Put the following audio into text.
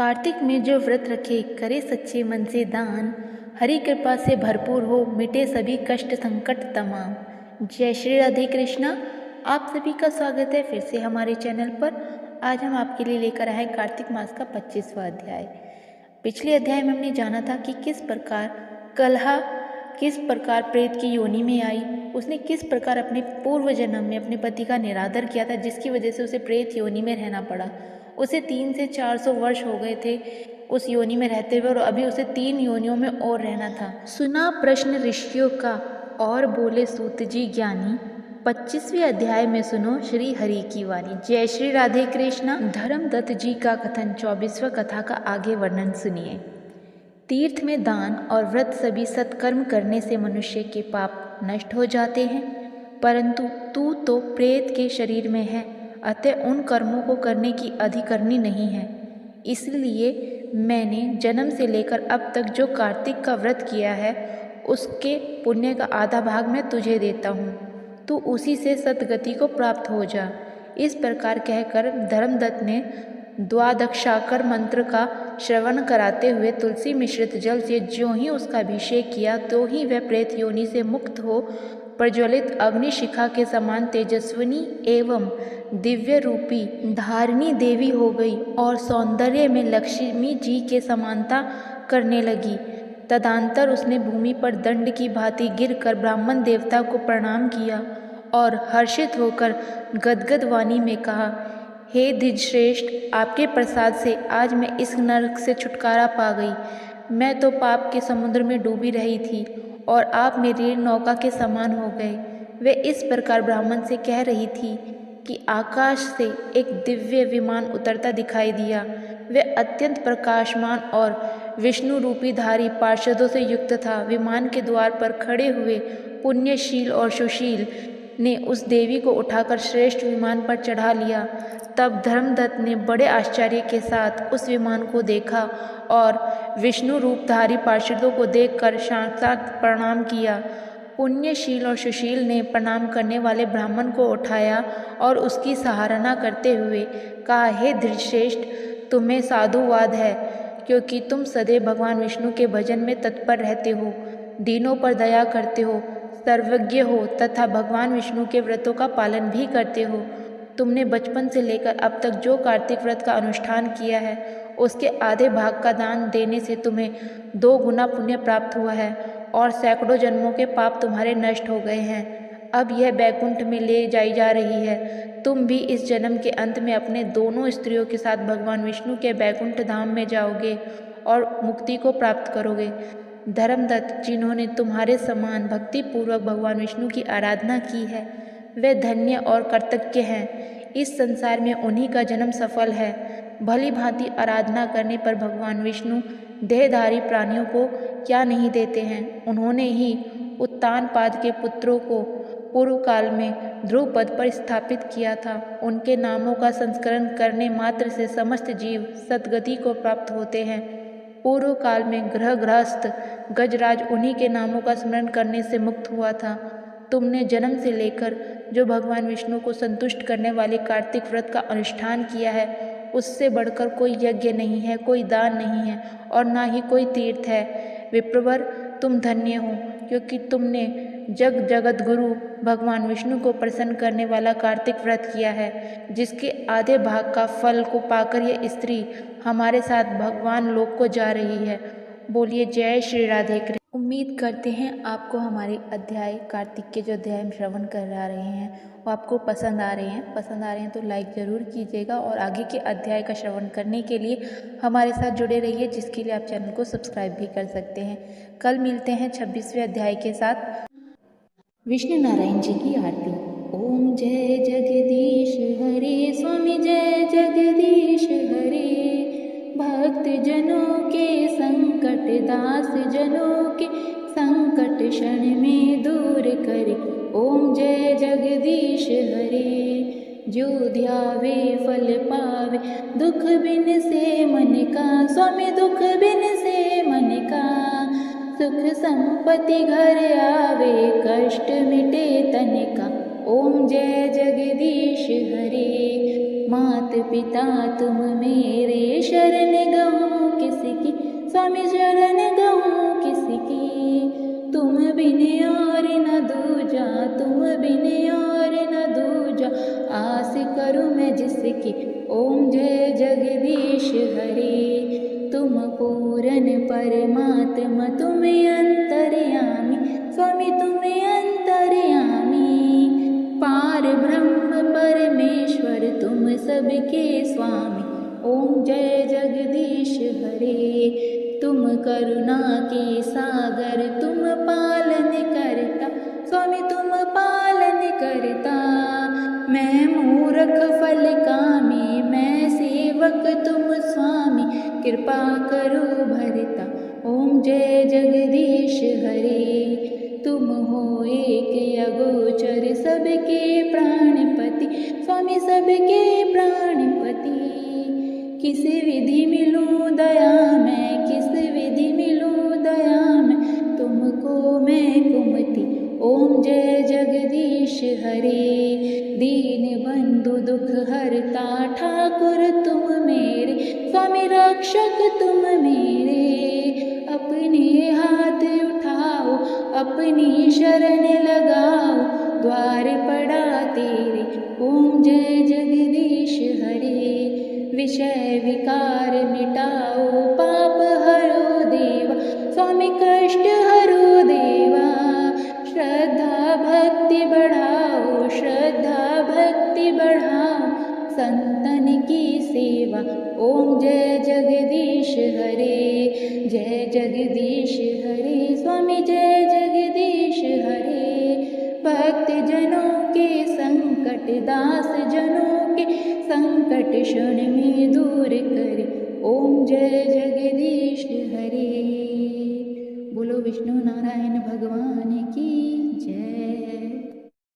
कार्तिक में जो व्रत रखे करे सच्चे मन से दान, हरि कृपा से भरपूर हो मिटे सभी कष्ट संकट तमाम। जय श्री राधे कृष्णा। आप सभी का स्वागत है फिर से हमारे चैनल पर। आज हम आपके लिए लेकर आए कार्तिक मास का 25वां अध्याय। पिछले अध्याय में हमने जाना था कि किस प्रकार कलहा किस प्रकार प्रेत की योनि में आई, उसने किस प्रकार अपने पूर्व जन्म में अपने पति का निरादर किया था, जिसकी वजह से उसे प्रेत योनि में रहना पड़ा। उसे 300 से 400 वर्ष हो गए थे उस योनि में रहते हुए, और अभी उसे 3 योनियों में और रहना था। सुना प्रश्न ऋषियों का और बोले सूत जी ज्ञानी, 25वें अध्याय में सुनो श्री हरि की वाणी। जय श्री राधे कृष्णा। धर्मदत्त जी का कथन 24वां कथा का आगे वर्णन सुनिए। तीर्थ में दान और व्रत सभी सत्कर्म करने से मनुष्य के पाप नष्ट हो जाते हैं, परंतु तू तो प्रेत के शरीर में है, अतः उन कर्मों को करने की अधिकरणी नहीं है। इसलिए मैंने जन्म से लेकर अब तक जो कार्तिक का व्रत किया है, उसके पुण्य का आधा भाग मैं तुझे देता हूँ, तू उसी से सद्गति को प्राप्त हो जा। इस प्रकार कहकर धर्मदत्त ने द्वादशाक्षर मंत्र का श्रवण कराते हुए तुलसी मिश्रित जल से ज्यों ही उसका अभिषेक किया, तो ही वह प्रेत योनि से मुक्त हो प्रज्वलित अग्निशिखा के समान तेजस्विनी एवं दिव्य रूपी धारिणी देवी हो गई और सौंदर्य में लक्ष्मी जी के समानता करने लगी। तदंतर उसने भूमि पर दंड की भांति गिरकर ब्राह्मण देवता को प्रणाम किया और हर्षित होकर गदगद वाणी में कहा, हे द्विजश्रेष्ठ, आपके प्रसाद से आज मैं इस नरक से छुटकारा पा गई। मैं तो पाप के समुद्र में डूबी रही थी और आप मेरी नौका के समान हो गए। वे इस प्रकार ब्राह्मण से कह रही थी कि आकाश से एक दिव्य विमान उतरता दिखाई दिया। वह अत्यंत प्रकाशमान और विष्णु रूपी धारी पार्षदों से युक्त था। विमान के द्वार पर खड़े हुए पुण्यशील और सुशील ने उस देवी को उठाकर श्रेष्ठ विमान पर चढ़ा लिया। तब धर्मदत्त ने बड़े आश्चर्य के साथ उस विमान को देखा और विष्णु रूपधारी पार्षदों को देखकर साष्टांग प्रणाम किया। पुण्यशील और सुशील ने प्रणाम करने वाले ब्राह्मण को उठाया और उसकी सराहना करते हुए कहा, हे धृतश्रेष्ठ, तुम्हें साधुवाद है, क्योंकि तुम सदैव भगवान विष्णु के भजन में तत्पर रहते हो, दीनों पर दया करते हो, सर्वज्ञ हो तथा भगवान विष्णु के व्रतों का पालन भी करते हो। तुमने बचपन से लेकर अब तक जो कार्तिक व्रत का अनुष्ठान किया है, उसके आधे भाग का दान देने से तुम्हें 2 गुना पुण्य प्राप्त हुआ है और सैकड़ों जन्मों के पाप तुम्हारे नष्ट हो गए हैं। अब यह बैकुंठ में ले जाई जा रही है। तुम भी इस जन्म के अंत में अपने दोनों स्त्रियों के साथ भगवान विष्णु के बैकुंठ धाम में जाओगे और मुक्ति को प्राप्त करोगे। धर्मदत्त, जिन्होंने तुम्हारे समान भक्तिपूर्वक भगवान विष्णु की आराधना की है, वे धन्य और कृतज्ञ हैं। इस संसार में उन्हीं का जन्म सफल है। भली भांति आराधना करने पर भगवान विष्णु देहधारी प्राणियों को क्या नहीं देते हैं। उन्होंने ही उत्तानपाद के पुत्रों को पूर्व काल में ध्रुव पद पर स्थापित किया था। उनके नामों का संस्मरण करने मात्र से समस्त जीव सद्गति को प्राप्त होते हैं। पूर्व काल में गृहस्थ गजराज उन्हीं के नामों का स्मरण करने से मुक्त हुआ था। तुमने जन्म से लेकर जो भगवान विष्णु को संतुष्ट करने वाले कार्तिक व्रत का अनुष्ठान किया है, उससे बढ़कर कोई यज्ञ नहीं है, कोई दान नहीं है और ना ही कोई तीर्थ है। विप्रवर, तुम धन्य हो, क्योंकि तुमने जगत गुरु भगवान विष्णु को प्रसन्न करने वाला कार्तिक व्रत किया है, जिसके आधे भाग का फल को पाकर यह स्त्री हमारे साथ भगवान लोक को जा रही है। बोलिए जय श्री राधे कृष्ण। उम्मीद करते हैं आपको हमारे अध्याय कार्तिक के जो अध्याय हम श्रवण करा रहे हैं वो आपको पसंद आ रहे हैं तो लाइक ज़रूर कीजिएगा और आगे के अध्याय का श्रवण करने के लिए हमारे साथ जुड़े रहिए, जिसके लिए आप चैनल को सब्सक्राइब भी कर सकते हैं। कल मिलते हैं 26वें अध्याय के साथ। विष्णु नारायण जी की आरती। ओम जय जगदीश हरे स्वामी, जय जगदीश हरे। भक्त जनों के संकट, दास जनों के संकट क्षण में दूर करे। ओम जय जगदीश हरे। जो ध्यावे फल पावे, दुख बिन से मन का, स्वामी दुख बिन से मन का। सुख संपत्ति घर आवे, कष्ट मिटे तन का। ओम जय जगदीश हरे। मात पिता तुम मेरे शरण गहो, स्वामी शरण गहूँ किसकी, तुम बिन और न दूजा, तुम बिन और न दूजा, आस करूँ मैं जिसकी। ओम जय जगदीश हरे, तुम पूर्ण परमात्मा, तुम अंतर्यामी, स्वामी तुम अंतर्यामी। पार ब्रह्म परमेश्वर तुम सबके स्वामी। ओम जय जगदीश हरे, तुम करुणा के सागर, तुम पालन करता, स्वामी तुम पालन करता। मैं मूर्ख फल कामी, मैं सेवक तुम स्वामी, कृपा करो भरता। ओम जय जगदीश हरे, तुम हो एक अगोचर, सबके प्राणपति, स्वामी सबके प्राणपति। किस विधि मिलूं दया में, किस विधि मिलूं दया में, तुमको मैं कुमति। ओम जय जगदीश हरे, दीन बंधु दुख हरता, ठाकुर तुम मेरे, स्वामी रक्षक तुम मेरे। अपने हाथ उठाओ, अपनी शरण लगाओ, द्वार पड़ा तेरे। ओम जय जगदीश हरे, विषय विकार मिटाओ, पाप हरो देवा, स्वामी कष्ट हरो देवा। श्रद्धा भक्ति बढ़ाओ, श्रद्धा भक्ति बढ़ाओ, संतन की सेवा। ओम जय जगदीश हरे, जय जगदीश हरे, स्वामी जय जगदीश हरे। भक्त जनों के संकट, दास जनों के संकट, क्षण में दूर करे। ओम जय जगदीश हरे। बोलो विष्णु नारायण भगवान की।